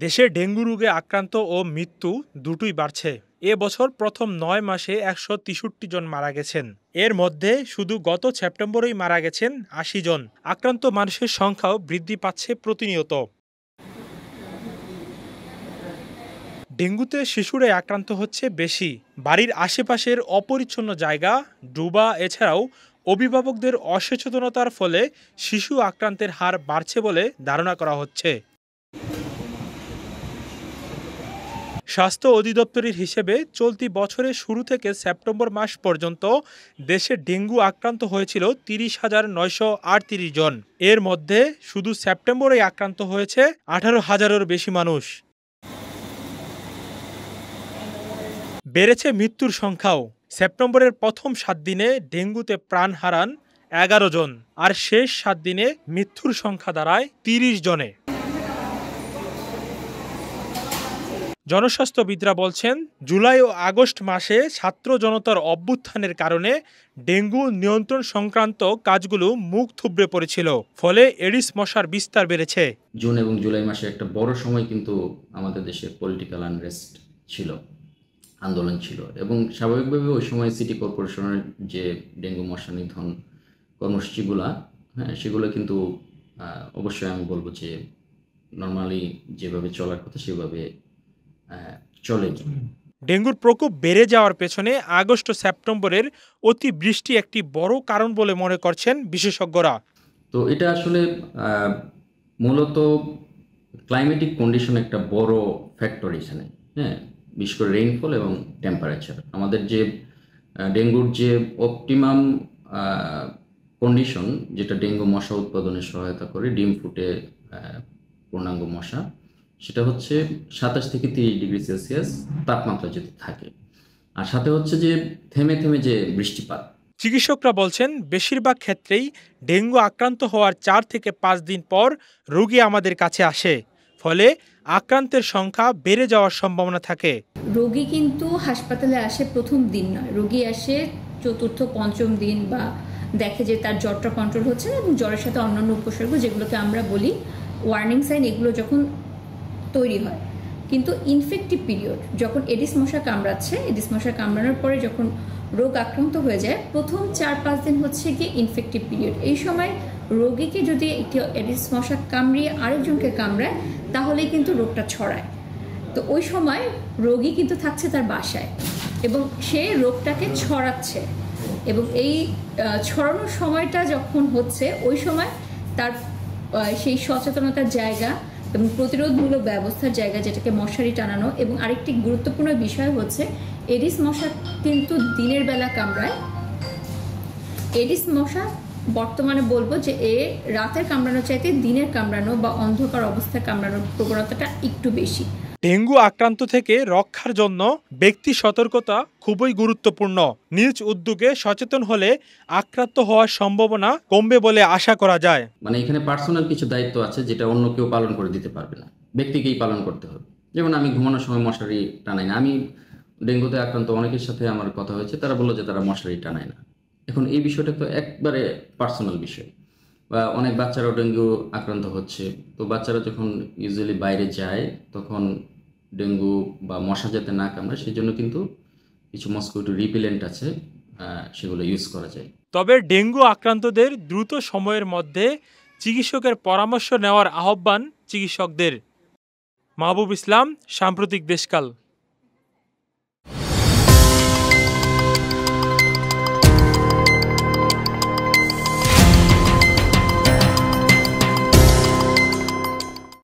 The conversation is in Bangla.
দেশে ডেঙ্গু রোগে আক্রান্ত ও মৃত্যু দুটোই বাড়ছে। এ বছর প্রথম ৯ মাসে ১৬৩ জন মারা গেছেন। এর মধ্যে শুধু গত সেপ্টেম্বরেই মারা গেছেন ৮০ জন। আক্রান্ত মানুষের সংখ্যাও বৃদ্ধি পাচ্ছে প্রতিনিয়ত। ডেঙ্গুতে শিশুরাই আক্রান্ত হচ্ছে বেশি। বাড়ির আশেপাশের অপরিচ্ছন্ন জায়গা, ডুবা এছাড়াও অভিভাবকদের অসচেতনতার ফলে শিশু আক্রান্তের হার বাড়ছে বলে ধারণা করা হচ্ছে। স্বাস্থ্য অধিদপ্তরের হিসেবে চলতি বছরের শুরু থেকে সেপ্টেম্বর মাস পর্যন্ত দেশে ডেঙ্গু আক্রান্ত হয়েছিল ৩০,৯৩৮ জন। এর মধ্যে শুধু সেপ্টেম্বরেই আক্রান্ত হয়েছে ১৮,০০০-এর বেশি মানুষ। বেড়েছে মৃত্যুর সংখ্যাও। সেপ্টেম্বরের প্রথম ৭ দিনে ডেঙ্গুতে প্রাণ হারান ১১ জন, আর শেষ ৭ দিনে মৃত্যুর সংখ্যা দাঁড়ায় ৩০ জনে। জনস্বাস্থ্যবিদরা বলছেন, জুলাই ও আগস্ট মাসে ছাত্র জনতার অভ্যুত্থানের কারণে ডেঙ্গু নিয়ন্ত্রণ সংক্রান্ত কাজগুলো মুখ থুবড়ে পড়েছিল, ফলে এডিস মশার বিস্তার বেড়েছে। জুন এবং জুলাই মাসে একটা বড় সময় কিন্তু আমাদের দেশে পলিটিক্যাল আনরেস্ট ছিল, আন্দোলন ছিল, এবং স্বাভাবিকভাবে ওই সময় সিটি কর্পোরেশনের যে ডেঙ্গু মশা নিধন কর্মসূচিগুলো, সেগুলো কিন্তু অবশ্যই আমি বলবো যে নর্মালি যেভাবে চলার কথা সেভাবে চলে। ডেঙ্গুর প্রকোপ বেড়ে যাওয়ার পেছনে আগস্ট ও সেপ্টেম্বরের অতিবৃষ্টি একটি বড় কারণ বলে মনে করছেন বিশেষজ্ঞরা। তো এটা আসলে মূলত ক্লাইমেটিক কন্ডিশন একটা বড় ফ্যাক্টর এখানে, বিশেষ করে রেইনফল এবং টেম্পারেচার। আমাদের যে ডেঙ্গুর যে অপটিমাম কন্ডিশন, যেটা ডেঙ্গু মশা উৎপাদনে সহায়তা করে, ডিম ফুটে পূর্ণাঙ্গ মশা, সেটা হচ্ছে ২৭ থেকে ৩০ ডিগ্রি সেলসিয়াস তাপমাত্রা যদি থাকে, আর সাথে হচ্ছে যে থেমে থেমে যে বৃষ্টিপাত। চিকিৎসকরা বলছেন, বেশিরভাগ ক্ষেত্রেই ডেঙ্গু আক্রান্ত হওয়ার ৪ থেকে ৫ দিন পর রোগী আমাদের কাছে আসে, ফলে আক্রান্তের সংখ্যা বেড়ে যাওয়ার সম্ভাবনা থাকে। রোগী কিন্তু হাসপাতালে আসে প্রথম দিন নয়, রোগী আসে চতুর্থ পঞ্চম দিন, বা দেখে যে তার জ্বরটা কন্ট্রোল হচ্ছে না এবং জ্বরের সাথে অন্যান্য উপসর্গ, যেগুলোকে আমরা বলি ওয়ার্নিং সাইন, এগুলো যখন তৈরি হয়। কিন্তু ইনফেক্টিভ পিরিয়ড, যখন এডিস মশা কামড়াচ্ছে, এডিস মশা কামড়ানোর পরে যখন রোগ আক্রান্ত হয়ে যায়, প্রথম ৪-৫ দিন হচ্ছে গিয়ে ইনফেক্টিভ পিরিয়ড। এই সময় রোগীকে যদি একটি এডিস মশা কামড়িয়ে আরেকজনকে কামড়ায়, তাহলেই কিন্তু রোগটা ছড়ায়। তো ওই সময় রোগী কিন্তু থাকছে তার বাসায় এবং সে রোগটাকে ছড়াচ্ছে, এবং এই ছড়ানোর সময়টা যখন হচ্ছে, ওই সময় তার সেই সচেতনতার জায়গা এবং প্রতিরোধমূলক ব্যবস্থার জায়গা, যেটাকে মশারি টানানো। এবং আরেকটি গুরুত্বপূর্ণ বিষয় হচ্ছে, এডিস মশা কিন্তু দিনের বেলা কামড়ায়। এডিস মশা বর্তমানে বলবো যে রাতের কামড়ানো চাইতে দিনের কামড়ানো বা অন্ধকার অবস্থায় কামড়ানোর প্রবণতাটা একটু বেশি। ডেঙ্গু আক্রান্ত থেকে রক্ষার জন্য ব্যক্তি সতর্কতা খুবই গুরুত্বপূর্ণ। নিজ উদ্যোগে সচেতন হলে আক্রান্ত হওয়ার সম্ভাবনা কমবে বলে আশা করা যায়। মানে এখানে পার্সোনাল কিছু দায়িত্ব আছে, যেটা অন্য কেউ পালন করে দিতে পারবে না, ব্যক্তিকেই পালন করতে হবে। যেমন আমি ঘুমানোর সময় মশারি টানাই না। আমি ডেঙ্গুতে আক্রান্ত অনেকের সাথে আমার কথা হয়েছে, তারা বললো যে তারা মশারি টানায় না। এখন এই বিষয়টা তো একবারে পার্সোনাল বিষয়। বা অনেক বাচ্চারাও ডেঙ্গু আক্রান্ত হচ্ছে, তো বাচ্চারা যখন ইউজুয়ালি বাইরে যায়, তখন ডেঙ্গু বা মশা যাতে না কামড়ায়, সেই জন্য কিন্তু কিছু মসকিউটো রিপেলেন্ট আছে, সেগুলো ইউজ করা যায়। তবে ডেঙ্গু আক্রান্তদের দ্রুত সময়ের মধ্যে চিকিৎসকের পরামর্শ নেওয়ার আহ্বান চিকিৎসকদের। মাহবুব ইসলাম, সাম্প্রতিক দেশকাল।